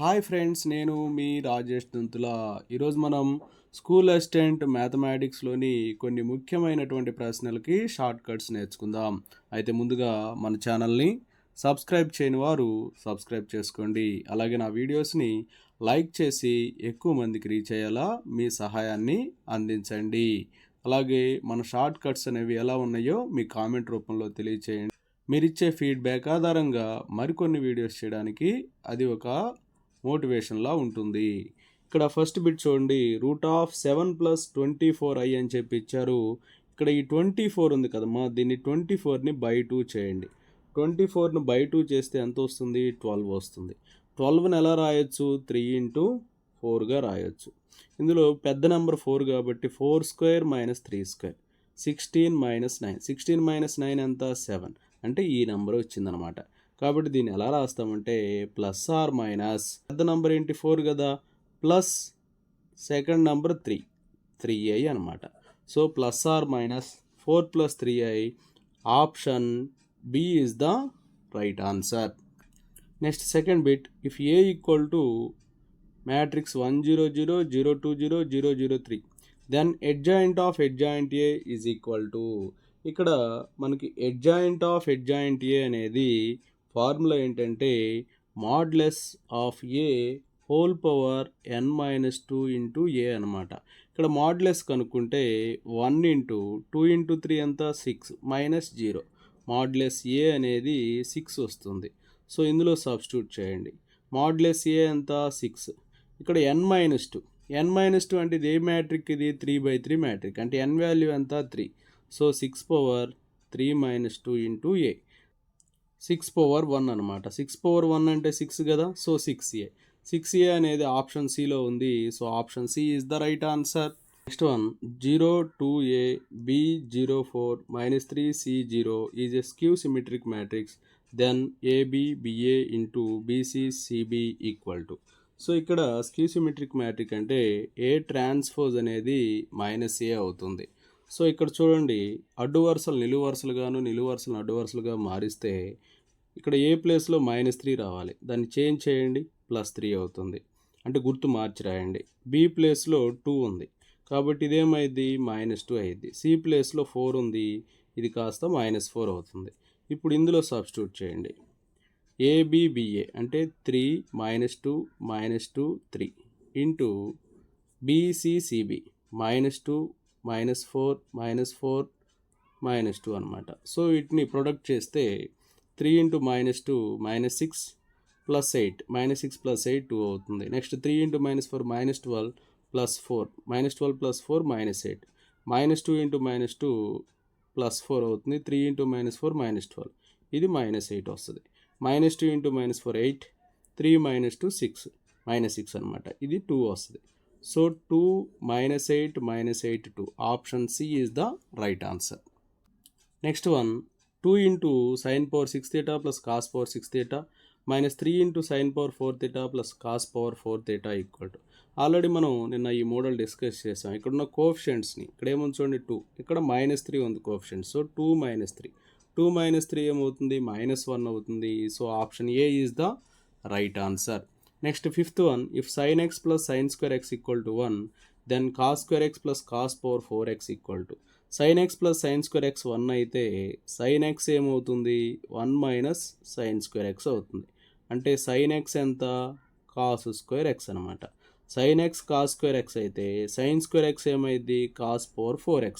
Hi friends, నేను మీ రాజేష్ దంతుల. ఈరోజు మనం స్కూల్ అసిస్టెంట్ మ్యాథమెటిక్స్లోని కొన్ని ముఖ్యమైనటువంటి ప్రశ్నలకి షార్ట్ కట్స్ నేర్చుకుందాం. అయితే ముందుగా మన ఛానల్ని సబ్స్క్రైబ్ చేయని వారు సబ్స్క్రైబ్ చేసుకోండి. అలాగే నా వీడియోస్ని లైక్ చేసి ఎక్కువ మందికి రీచ్ అయ్యేలా మీ సహాయాన్ని అందించండి. అలాగే మన షార్ట్ కట్స్ అనేవి ఎలా ఉన్నాయో మీ కామెంట్ రూపంలో తెలియచేయండి. మీరిచ్చే ఫీడ్బ్యాక్ ఆధారంగా మరికొన్ని వీడియోస్ చేయడానికి అది ఒక మోటివేషన్లా ఉంటుంది. ఇక్కడ ఫస్ట్ బిట్ చూడండి, √7 + 24i అని చెప్పి ఇచ్చారు. ఇక్కడ ఈ 24 ఉంది కదమ్మా, దీన్ని 24ని బై 2 చేయండి. 24ని బై 2 చేస్తే ఎంత వస్తుంది? 12 వస్తుంది. 12ని ఎలా రాయొచ్చు? 3 × 4గా రాయొచ్చు. ఇందులో పెద్ద నెంబర్ 4 కాబట్టి 4² - 3², 16 - 9. 16 - 9 ఎంత? 7. అంటే ఈ నెంబర్ వచ్చిందనమాట. కాబట్టి దీన్ని ఎలా రాస్తామంటే ప్లస్ ఆర్ మైనస్, పెద్ద నెంబర్ ఏంటి? 4 కదా, ప్లస్ సెకండ్ నెంబర్ 3i అనమాట. So plus or minus 4 + 3i, option B is the right answer. Next second bit, if A equal to matrix 1 0 0 0 2 0 0 0 3 then adjoint of adjoint A is equal to. ఇక్కడ మనకి adjoint of adjoint A అనేది formula ఏంటంటే modulus of A whole power n-2 into ఏ అనమాట. ఇక్కడ మాడ్లెస్ కనుక్కుంటే 1 × 2 × 3 ఎంత? 6 -0. మాడ్లెస్ ఏ అనేది 6 వస్తుంది. సో ఇందులో సబ్స్టిట్యూట్ చేయండి. మాడ్లెస్ ఏ ఎంత? 6. ఇక్కడ n-2 అంటే ఇది ఏ మ్యాట్రిక్? ఇది 3/3 మ్యాట్రిక్. అంటే n వాల్యూ ఎంత? 3. సో 6^3 - 2 ఇంటూ ఏ, 6/1 అనమాట. 6/1 అంటే 6 కదా, సో 6a. 6a అనేది ఆప్షన్ సిలో ఉంది. So option C is the right answer. Next one, 0 2a b04 - 3c0 is a skew symmetric matrix, then ab/ba into bc/cb equal to. So ఇక్కడ skew symmetric matrix అంటే A transpose అనేది -a అవుతుంది. సో ఇక్కడ చూడండి, అడ్డు వరుసలు నిలువు వరుసలుగాను, నిలువు వరుసలను అడ్డు వరుసలుగా మారిస్తే ఇక్కడ ఏ ప్లేస్లో -3 రావాలి, దాన్ని చేంజ్ చేయండి, +3 అవుతుంది. అంటే గుర్తు మార్చి రాయండి. బి ప్లేస్లో 2 ఉంది కాబట్టి ఇదేమైంది? -2 అయింది. సి ప్లేస్లో 4 ఉంది, ఇది కాస్త -4 అవుతుంది. ఇప్పుడు ఇందులో సబ్స్టిట్యూట్ చేయండి. ab/ba అంటే 3 -2 -2 3 ఇంటూ bc/cb -2 -4 -4 -2 అనమాట. సో వీటిని ప్రొడక్ట్ చేస్తే 3 × -2 -6 + 8, -6 + 8 2 అవుతుంది. నెక్స్ట్ 3 × -4 -12 + 4, -12 + 4 -8, -2 × -2 + 4 అవుతుంది. 3 × -4 -12, ఇది -8 వస్తుంది. -2 × -4 8, 3 - 2 6, -6 అనమాట. ఇది 2 వస్తుంది. So 2 -8 -8 2, option C is the right answer. Next one, 2 × sin⁴6θ + cos⁴6θ -3 × sin⁴4θ + cos⁴4θ equal to. Already మనం నిన్న ఈ మోడల్ డిస్కస్ చేసాం. ఇక్కడ ఉన్న కోఎఫిషియంట్స్ని ఇక్కడ ఏముంది చూడండి, 2, ఇక్కడ -3 ఉంది కోఎఫిషియంట్. సో 2 - 3, 2 - 3 ఏమవుతుంది? -1 అవుతుంది. So option A is the right answer. Next fifth one, if sin x + sin² x = 1 then cos² x + cos⁴4x equal to. sin x + sin² x 1 అయితే sin x ఏమవుతుంది? 1 - sin² x అవుతుంది. అంటే sin x ఎంత? cos² x అనమాట. sin x cos² x అయితే sin² x ఏమైంది? cos⁴4x.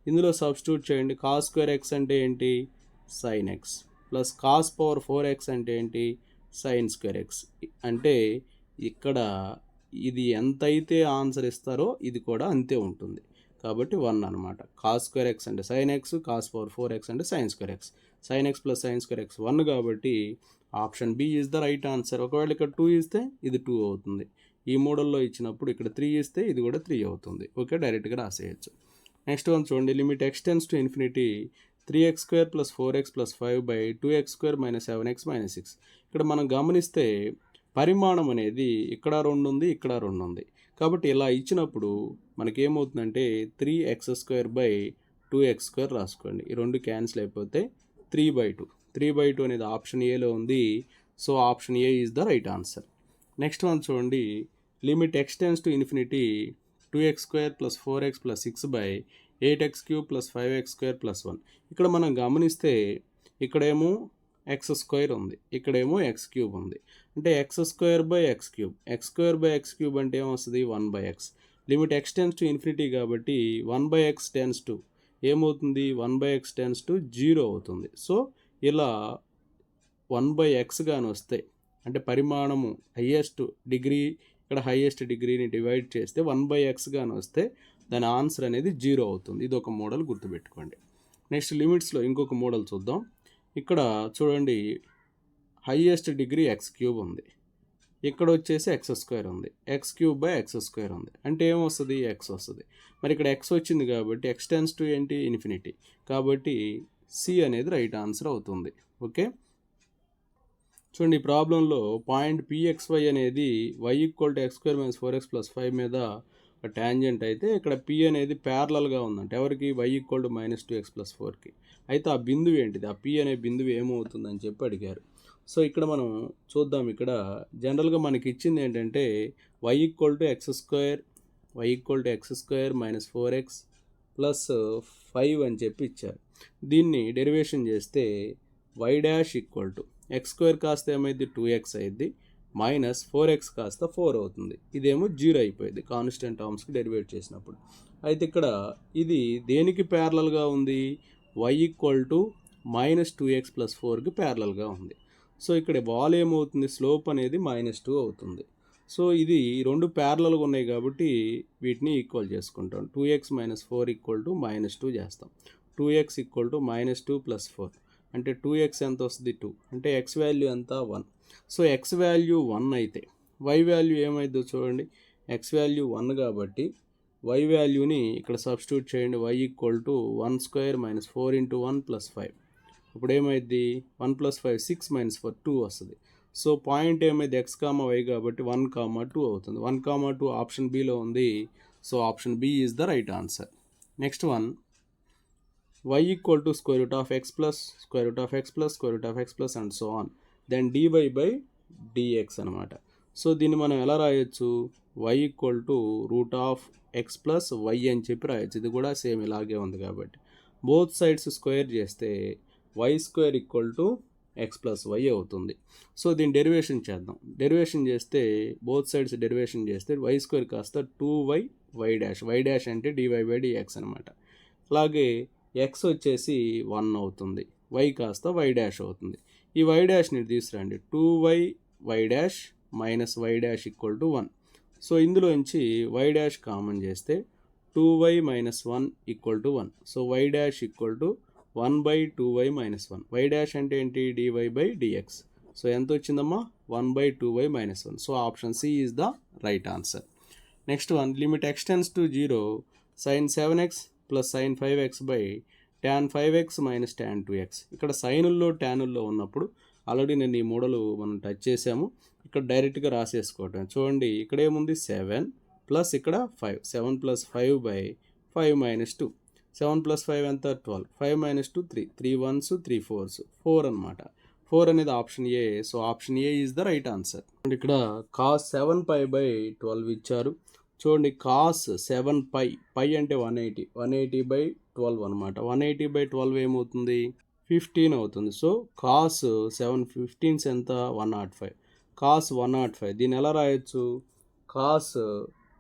ఇందులో substitute చేయండి. cos² x అంటే ఏంటి? sin x ప్లస్ cos⁴4x అంటే ఏంటి? sin² x. అంటే ఇక్కడ ఇది ఎంతైతే ఆన్సర్ ఇస్తారో ఇది కూడా అంతే ఉంటుంది. కాబట్టి 1 అనమాట. cos² x అంటే sin x, cos⁴4x అంటే sin² x. sin x + sin² x 1 కాబట్టి option B is the right answer. ఒకవేళ ఇక్కడ 2 ఇస్తే ఇది 2 అవుతుంది. ఈ మోడల్లో ఇచ్చినప్పుడు ఇక్కడ 3 ఇస్తే ఇది కూడా 3 అవుతుంది. ఓకే, డైరెక్ట్గా రాసేయచ్చు. నెక్స్ట్ వన్ చూడండి, limit x → ∞ 3x² + 4x + 5/2x² - 7x - 6. ఇక్కడ మనం గమనిస్తే పరిమాణం అనేది ఇక్కడ 2 ఉంది, ఇక్కడ 2 ఉంది. కాబట్టి ఇలా ఇచ్చినప్పుడు మనకేమవుతుందంటే 3x² / 2x² రాసుకోండి. ఈ 2 క్యాన్సిల్ అయిపోతే 3/2 అనేది ఆప్షన్ ఏలో ఉంది. So option A is the right answer. Next one చూడండి, limit x tends to infinity 2x² + 4x + 6/8x³ + 5x² + 1. ఇక్కడ మనం గమనిస్తే ఇక్కడేమో x² ఉంది, ఇక్కడేమో x³ ఉంది. అంటే x²/x³, x²/x³ అంటే ఏమొస్తుంది 1/x. Limit x tends to infinity కాబట్టి 1/x టెన్స్ టు ఏమవుతుంది 1/x టెన్స్ టు 0 అవుతుంది. సో ఇలా 1/x గాని వస్తే అంటే పరిమాణము హైయెస్ట్ డిగ్రీ, ఇక్కడ హైయెస్ట్ డిగ్రీని డివైడ్ చేస్తే 1/x గాని వస్తే దాని ఆన్సర్ అనేది 0 అవుతుంది. ఇది ఒక మోడల్ గుర్తుపెట్టుకోండి. నెక్స్ట్ లిమిట్స్లో ఇంకొక మోడల్ చూద్దాం. ఇక్కడ చూడండి, హైయెస్ట్ డిగ్రీ x³ ఉంది, ఇక్కడ వచ్చేసి x² ఉంది, x³/x² ఉంది. అంటే ఏమొస్తుంది x వస్తుంది. మరి ఇక్కడ x వచ్చింది కాబట్టి x టెన్స్ టు ఏంటి ఇన్ఫినిటీ, కాబట్టి సి అనేది రైట్ ఆన్సర్ అవుతుంది. ఓకే, చూడండి ఈ ప్రాబ్లంలో పాయింట్ PXY అనేది y = x² - 4x + 5 మీద ఒక ట్యాంజెంట్ అయితే ఇక్కడ P అనేది ప్యారలల్గా ఉందంటే ఎవరికి y = -2x + 4కి. అయితే ఆ బిందువు ఏంటిది, ఆ P అనే బిందువు ఏమవుతుందని చెప్పి అడిగారు. సో ఇక్కడ మనం చూద్దాం. ఇక్కడ జనరల్గా మనకి ఇచ్చింది ఏంటంటే y = x² - 4x + 5 అని చెప్పి ఇచ్చారు. దీన్ని డెరివేషన్ చేస్తే y' x² కాస్త ఏమైంది 2x అయింది, -4x కాస్త 4 అవుతుంది. ఇదేమో 0 అయిపోయింది కాన్స్టెంట్ టర్మ్స్కి డెరివేట్ చేసినప్పుడు. అయితే ఇక్కడ ఇది దేనికి ప్యారలల్గా ఉంది, y = -2x + 4కి ప్యారలల్గా ఉంది. సో ఇక్కడ వాల్ ఏమవుతుంది, స్లోప్ అనేది -2 అవుతుంది. సో ఇది రెండు ప్యారలల్గా ఉన్నాయి కాబట్టి వీటిని ఈక్వల్ చేసుకుంటాం. 2x - 4 = -2 చేస్తాం. 2x = -2 + 4 అంటే 2x ఎంత వస్తుంది 2, అంటే x వాల్యూ ఎంత 1. సో x వాల్యూ 1 అయితే y వాల్యూ ఏమైందో చూడండి, x వాల్యూ 1 కాబట్టి y వాల్యూని ఇక్కడ సబ్స్టిట్యూట్ చేయండి. y = 1² - 4 × 1 + 5. ఇప్పుడు ఏమైంది 1 + 5 6 - 4 2 వస్తుంది. సో పాయింట్ ఏమైంది x, y కాబట్టి 1, 2 అవుతుంది. 1, 2 ఆప్షన్ బిలో ఉంది. So option B is the right answer. Next one, y = √(x + √(x+) and so on, then dy/dx అనమాట. సో దీన్ని మనం ఎలా రాయొచ్చు, y = √(x + y) అని చెప్పి రాయొచ్చు. ఇది కూడా సేమ్ ఇలాగే ఉంది కాబట్టి బోత్ సైడ్స్ స్క్వేర్ చేస్తే y² = x + y అవుతుంది. సో దీన్ని డెరివేషన్ చేద్దాం. డెరివేషన్ చేస్తే బోత్ సైడ్స్ డెరివేషన్ చేస్తే y² కాస్త 2y, y' అంటే dy/dx అనమాట. అలాగే x వచ్చేసి 1 అవుతుంది, y కాస్త y' అవుతుంది. ఈ y' తీసుకురండి, 2y, y' -y' = 1. సో ఇందులోంచి y' కామన్ చేస్తే 2y - 1 = 1. So y' = 1/2y - 1. y' అంటే ఏంటి dy/dx. సో ఎంత వచ్చిందమ్మా 1/2y - 1. So option C is the right answer. Next one, limit x tends to 0 sin 7x + sin 5x/tan 5x - tan 2x. ఇక్కడ సైనుల్లో ట్యానుల్లో ఉన్నప్పుడు already నేను ఈ model మనం టచ్ చేసాము. ఇక్కడ డైరెక్ట్గా రాసేసుకోవటం. చూడండి ఇక్కడ ఏముంది 7 ప్లస్ ఇక్కడ 5, 7 + 5/5 - 2. 7 + 5 ఎంత 12, 5 - 2 3, 3 1s 3 4s 4 అనమాట. 4 అనేది option A. So option A is the right answer. ఇక్కడ cos 7π/12 ఇచ్చారు. చూడండి cos 7π, పై అంటే 180, 180/12 అనమాట. 180/12 ఏమవుతుంది 15 అవుతుంది. సో cos 7 15s ఎంత 105, cos 105 దీన్ని ఎలా రాయొచ్చు, cos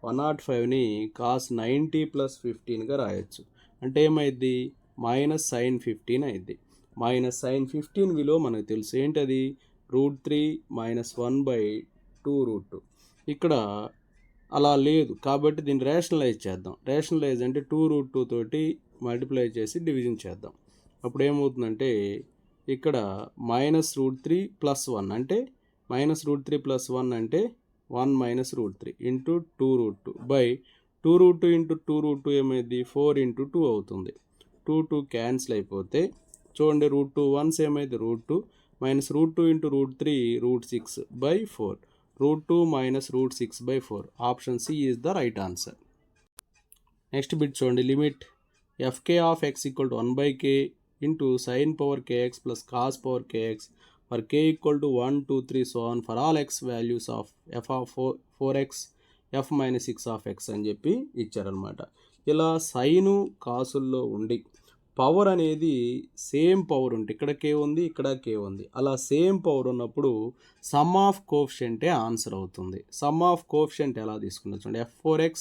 105ని cos 90 + 15గా రాయొచ్చు. అంటే ఏమైద్ది -sin 15 అయింది. -sin 15 విలువ మనకు తెలుసు ఏంటది √3 - 1/2√2. ఇక్కడ అలా లేదు కాబట్టి దీన్ని రేషనలైజ్ చేద్దాం. రేషనలైజ్ అంటే 2√2 తోటి మల్టిప్లై చేసి డివిజన్ చేద్దాం. అప్పుడు ఏమవుతుందంటే ఇక్కడ -√3 + 1 అంటే -√3 + 1 అంటే 1 - √3 ఇంటూ 2√2 బై 2√2 ఇంటూ 2√2 ఏమైంది 4 × 2 అవుతుంది. 2 క్యాన్సిల్ అయిపోతే చూడండి √2 1s ఏమైంది √2 -√2 into √3 √6/4, √2 - √6/4. Option C is the right answer. Next bit చూడండి, limit fk of x = 1/k into sin power kx plus cos power kx for k equal to 1 2 3 so on for all x values of f of 4x f minus 6 of x అని చెప్పి ఇచ్చారనమాట. ఇలా sign కాసుల్లో ఉండి power అనేది same power ఉంటే ఇక్కడ k ఉంది, ఇక్కడ k ఉంది, అలా సేమ్ పవర్ ఉన్నప్పుడు సమ్ ఆఫ్ కోఎఫిషియంటే ఆన్సర్ అవుతుంది. సమ్ ఆఫ్ కోఎఫిషియంట్ ఎలా తీసుకున్నారు చూడండి, f4x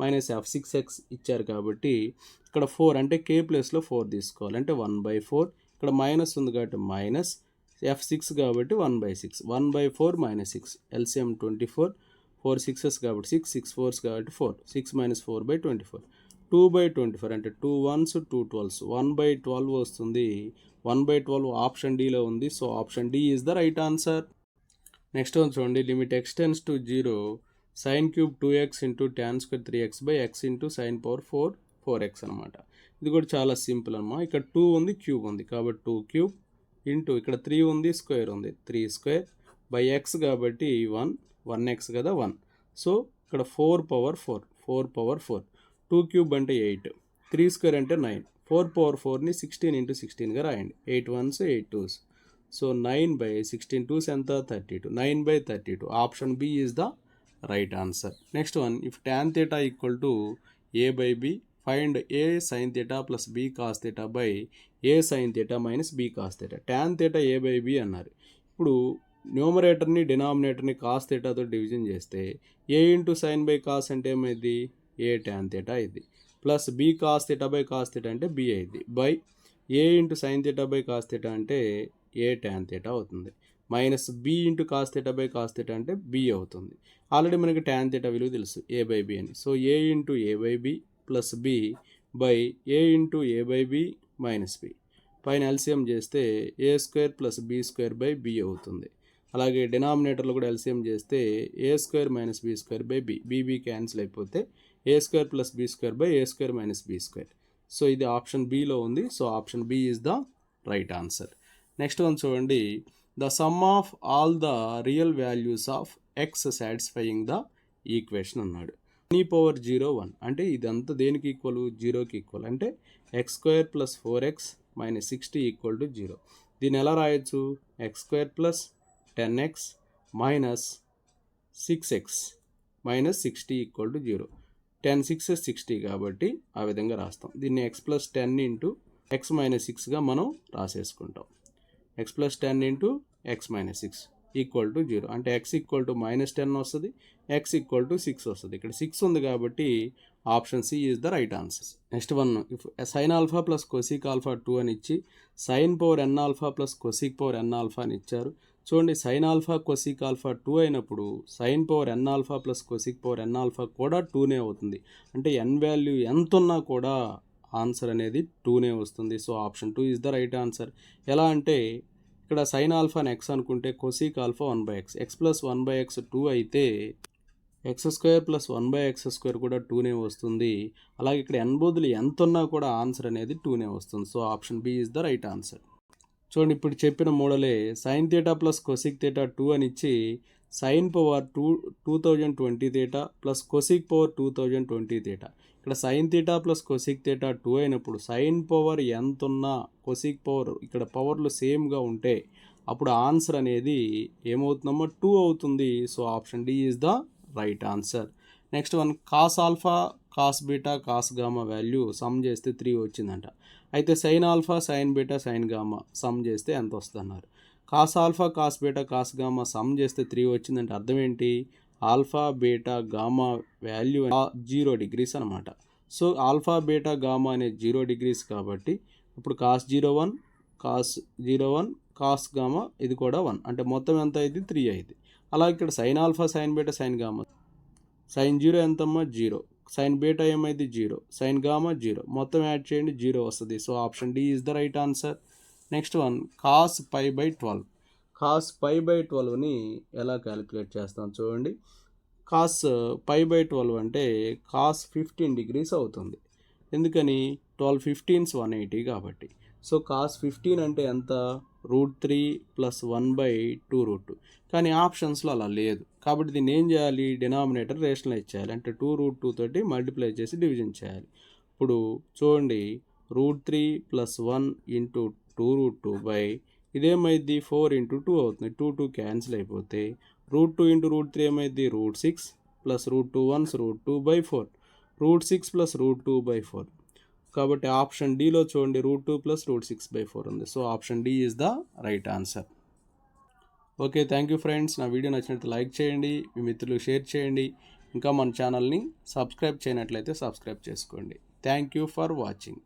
మైనస్ f6x ఇచ్చారు కాబట్టి ఇక్కడ 4 అంటే k ప్లేస్లో 4 తీసుకోవాలి, అంటే 1/4. ఇక్కడ మైనస్ ఉంది కాబట్టి మైనస్, f6 కాబట్టి 1/6, 1/4 మైనస్ 6, LCM 24, 4 6s కాబట్టి 6, 6 4s కాబట్టి 4, 6 మైనస్ 4/24, 2/24 అంటే 2 1s 2 12s, 1/12 వస్తుంది. 1/12 ఆప్షన్ డీలో ఉంది, so option D is the right answer. Next one చూడండి, limit x tends to 0 sin cube 2x into tan square 3x by x into sin power 4x అనమాట. ఇది కూడా చాలా సింపుల్ అమ్మా. ఇక్కడ 2 ఉంది, క్యూబ్ ఉంది కాబట్టి 2 క్యూబ్ ఇంటూ ఇక్కడ 3 ఉంది, స్క్వేర్ ఉంది, 3 స్క్వేర్ బై x కాబట్టి 1x కదా 1, సో ఇక్కడ 4 పవర్ 4, 2 క్యూబ్ అంటే 8, 3 స్క్వేర్ అంటే 9, 4 పవర్ 4ని 16 ఇంటూ 16గా రాయండి, 8 1s 8 2s, సో 9/16 2s ఎంత 32, 9/32. Option B is the right answer. Next one, if tan theta equal to a/b find a sin theta plus b cos theta by a sin theta minus b cos theta. tan theta a/b అన్నారు. ఇప్పుడు న్యూమరేటర్ని డినామినేటర్ని cos థీటాతో division చేస్తే a into sine by cos అంటే ఏమైంది, a tan theta అయింది, plus b cos theta by cos theta అంటే b అయింది, by a into sign theta by cos theta అంటే a tan theta అవుతుంది, minus b into cos theta by cos theta అంటే b అవుతుంది. Already మనకి tan theta విలువ తెలుసు a/b అని, so a into a/b plus b by a into a/b minus b, పైన LCM చేస్తే a square plus b square by b అవుతుంది. అలాగే డినామినేటర్లో కూడా ఎల్సిఎం చేస్తే a square minus b square by b cancel అయిపోతే a square plus b square by a square minus b square. So ఇది option బిలో ఉంది, so option B is the right answer. Next one చూడండి, the sum of all the real values of x satisfying the equation అన్నాడు. Any power 0 1 అంటే ఇదంతా దేనికి equal, 0కి equal, అంటే x square plus 4x minus 60 equal to 0. దీన్ని ఎలా రాయొచ్చు, x square plus 10x minus 6x minus 60 equal to 0. 10 6 60 కాబట్టి ఆ విధంగా రాస్తాం. దీన్ని x plus 10 into x minus 6గా మనం రాసేసుకుంటాం. x plus 10 into x minus 6 equal to 0, అంటే x ఈక్వల్ టు మైనస్ 10 వస్తుంది, x ఈక్వల్ టు 6 వస్తుంది. ఇక్కడ 6 ఉంది కాబట్టి option C is the right answer. Next one, if sine alpha plus cosec alpha 2 అని ఇచ్చి sine power n alpha plus cosec power n alpha అని ఇచ్చారు. చూడండి, సైన్ ఆల్ఫా కొసిక్ ఆల్ఫా 2 అయినప్పుడు sine power n alpha plus cosec power n alpha కూడా 2నే అవుతుంది, అంటే ఎన్ వాల్యూ ఎంత ఉన్నా కూడా ఆన్సర్ అనేది 2నే వస్తుంది. So option 2 is the right answer. ఎలా అంటే ఇక్కడ సైన్ ఆల్ఫాని x అనుకుంటే కొసిక్ alpha 1/x, x plus 1/x 2 అయితే X square plus 1/x square కూడా 2నే వస్తుంది. అలాగే ఇక్కడ n బదులు ఎంత ఉన్నా కూడా ఆన్సర్ అనేది 2నే వస్తుంది. So option B is the right answer. చూడండి, ఇప్పుడు చెప్పిన మోడలే sine theta plus cosec theta 2 అని ఇచ్చి sine power 2020 theta plus cosec power 2020 theta. ఇక్కడ sine theta plus cosec theta 2 అయినప్పుడు సైన్ పవర్ ఎంత ఉన్నా కొసిక్ పవర్ ఇక్కడ పవర్లు సేమ్గా ఉంటే అప్పుడు ఆన్సర్ అనేది ఏమవుతుందమ్మా 2 అవుతుంది. So option D is the right answer. Next one, cos alpha cos beta cos gamma value sum చేస్తే 3 వచ్చిందంట. అయితే sine alpha sine beta sine gamma sum చేస్తే ఎంత వస్తుంది అన్నారు. Cos alpha cos beta cos gamma sum చేస్తే 3 వచ్చిందంటే అర్థం ఏంటి, alpha beta gamma value 0 degrees అనమాట. సో ఆల్ఫా బీటా గామా అనేది 0 డిగ్రీస్ కాబట్టి ఇప్పుడు కాస్ 01 కాస్ 01 కాస్ గామా ఇది కూడా 1, అంటే మొత్తం ఎంత అయింది 3 అయింది. అలాగే ఇక్కడ sine alpha sine beta sine gamma sine 0 ఎంతమ్మా 0, సైన్ బీటా ఏమైంది 0, సైన్ గామా 0, మొత్తం యాడ్ చేయండి 0 వస్తుంది. So option D is the right answer. Next one, cos π/12. Cos π/12ని ఎలా క్యాలిక్యులేట్ చేస్తాం చూడండి. కాస్ π/12 అంటే కాస్ 15 డిగ్రీస్ అవుతుంది. ఎందుకని 12 15s 180 కాబట్టి. సో కాస్ 15 అంటే ఎంత, √3 + 1/2√2. కానీ ఆప్షన్స్లో అలా లేదు కాబట్టి దీన్ని ఏం చేయాలి, డినామినేటర్ రేషనలైజ్ చేయాలి, అంటే 2√2 తోటి మల్టిప్లై చేసి డివిజన్ చేయాలి. ఇప్పుడు చూడండి, √3 + 1 × 2√2 ఇదేమైంది 4 ఇంటూ 2 అవుతుంది. 2 క్యాన్సిల్ అయిపోతే √2 ఇంటూ √3 ఏమైంది √6 ప్లస్ √2 వన్స్ √2/4 √6 ప్లస్ √2/4. కాబట్టి ఆప్షన్ డిలో చూడండి √2 ప్లస్ √6/4 ఉంది. So option D is the right answer. Okay, thank you friends. నా వీడియో నచ్చినట్లయితే లైక్ చేయండి, మీ మిత్రులకు షేర్ చేయండి. ఇంకా మన ఛానల్ని సబ్స్క్రైబ్ చేయనట్లయితే సబ్స్క్రైబ్ చేసుకోండి. Thank you for watching.